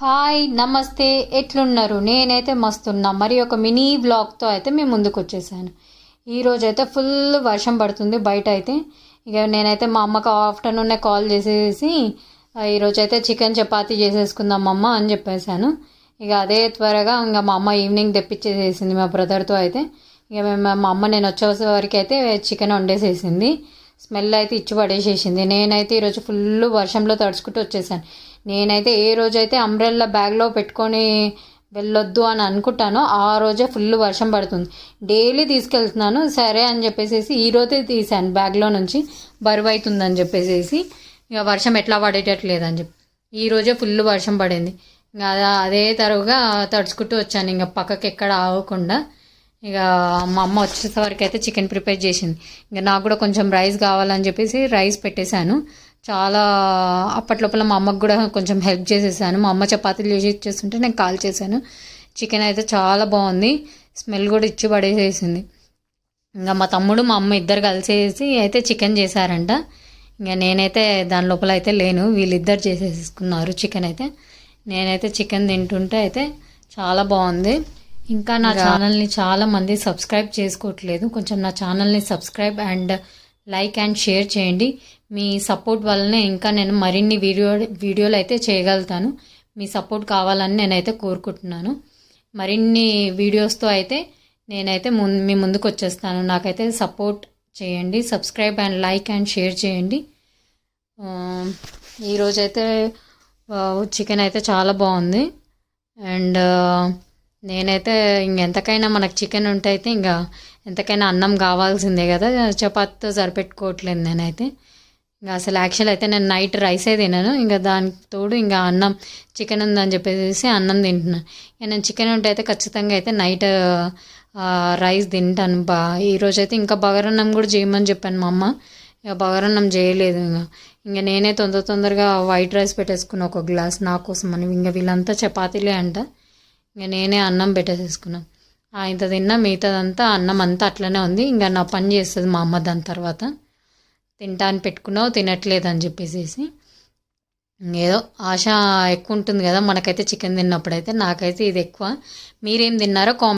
Hi నమస్తే, ఎట్లున్నారు? నేనైతే మస్తున్నా. మరి ఒక మినీ వ్లాగ్తో అయితే మేము ముందుకు వచ్చేసాను. ఈరోజైతే ఫుల్ వర్షం పడుతుంది బయట అయితే. ఇక నేనైతే మా అమ్మకు ఆఫ్టర్నూన్నే కాల్ చేసేసి ఈరోజైతే చికెన్ చపాతీ చేసేసుకుందాం అమ్మ అని చెప్పేశాను. ఇక అదే త్వరగా ఇంకా మా అమ్మ ఈవినింగ్ తెప్పించేసేసింది మా బ్రదర్తో అయితే. ఇక మా అమ్మ నేను వచ్చేసరికి అయితే చికెన్ వండేసేసింది. స్మెల్ అయితే ఇచ్చి పడేసేసింది. నేనైతే ఈరోజు ఫుల్ వర్షంలో తడుచుకుంటూ వచ్చేసాను. నేనైతే ఏ రోజైతే అంబ్రెల్లా బ్యాగ్లో పెట్టుకొని వెళ్ళొద్దు అని అనుకుంటానో ఆ రోజే ఫుల్ వర్షం పడుతుంది. డైలీ తీసుకెళ్తున్నాను సరే అని చెప్పేసి ఈరోజే తీసాను బ్యాగ్లో నుంచి, బరువు అవుతుందని చెప్పేసి. ఇక వర్షం ఎట్లా పడేటట్లేదని చెప్పి ఈరోజే ఫుల్ వర్షం పడింది. ఇంకా అదే తరువుగా తడుచుకుంటూ వచ్చాను, ఇంకా పక్కకి ఎక్కడ ఆగకుండా. ఇక మా అమ్మ వచ్చేసరికి అయితే చికెన్ ప్రిపేర్ చేసింది. ఇంకా నాకు కూడా కొంచెం రైస్ కావాలని చెప్పేసి రైస్ పెట్టేశాను. చాలా అప్పట్లోపల మా అమ్మకు కూడా కొంచెం హెల్ప్ చేసేసాను. మా అమ్మ చపాతీలు చేసి ఇచ్చేస్తుంటే నేను కాల్ చేశాను. చికెన్ అయితే చాలా బాగుంది, స్మెల్ కూడా ఇచ్చి పడేసేసింది. ఇంకా మా తమ్ముడు మా అమ్మ ఇద్దరు కలిసేసి అయితే చికెన్ చేశారంట. ఇంకా నేనైతే దాని లోపల అయితే లేను, వీళ్ళిద్దరు చేసేసుకున్నారు చికెన్ అయితే. నేనైతే చికెన్ తింటుంటే అయితే చాలా బాగుంది. ఇంకా నా ఛానల్ని చాలామంది సబ్స్క్రైబ్ చేసుకోవట్లేదు, కొంచెం నా ఛానల్ని subscribe and like and share చేయండి. మీ సపోర్ట్ వల్లనే ఇంకా నేను మరిన్ని వీడియోలు అయితే చేయగలుగుతాను. మీ సపోర్ట్ కావాలని నేనైతే కోరుకుంటున్నాను. మరిన్ని వీడియోస్తో అయితే నేనైతే మీ ముందుకు వచ్చేస్తాను. నాకైతే సపోర్ట్ చేయండి, subscribe and like and share చేయండి. ఈరోజైతే చికెన్ అయితే చాలా బాగుంది. అండ్ నేనైతే ఇంకెంతకైనా మనకు చికెన్ ఉంటే అయితే ఇంకా ఎంతకైనా అన్నం కావాల్సిందే కదా, చపాతీతో సరిపెట్టుకోవట్లేదు నేనైతే. ఇంకా అసలు యాక్చువల్ అయితే నేను నైట్ రైసే తినాను, ఇంకా దానికి తోడు ఇంకా అన్నం చికెన్ ఉందని చెప్పేసి అన్నం తింటున్నాను. ఇక నేను చికెన్ ఉంటే అయితే ఖచ్చితంగా అయితే నైట్ రైస్ తింటాను. ఈరోజైతే ఇంకా బగారన్నం కూడా చేయమని చెప్పాను మా అమ్మ. ఇక బగారన్నం చేయలేదు. ఇంకా నేనే తొందరగా వైట్ రైస్ పెట్టేసుకున్నా ఒక గ్లాస్ నా కోసం అని. ఇంకా వీళ్ళంతా చపాతీలే అంట. ఇంకా నేనే అన్నం పెట్టేసేసుకున్నాను. ఇంత తిన్నా మిగతాదంతా అన్నం అంతా అట్లనే ఉంది. ఇంకా నా పని చేస్తుంది మా అమ్మ దాని తర్వాత. తింటా అని పెట్టుకున్నావు తినట్లేదు అని చెప్పేసి. ఏదో ఆశ ఎక్కువ ఉంటుంది కదా మనకైతే చికెన్ తిన్నప్పుడైతే. నాకైతే ఇది ఎక్కువ. మీరేం తిన్నారో కామెంట్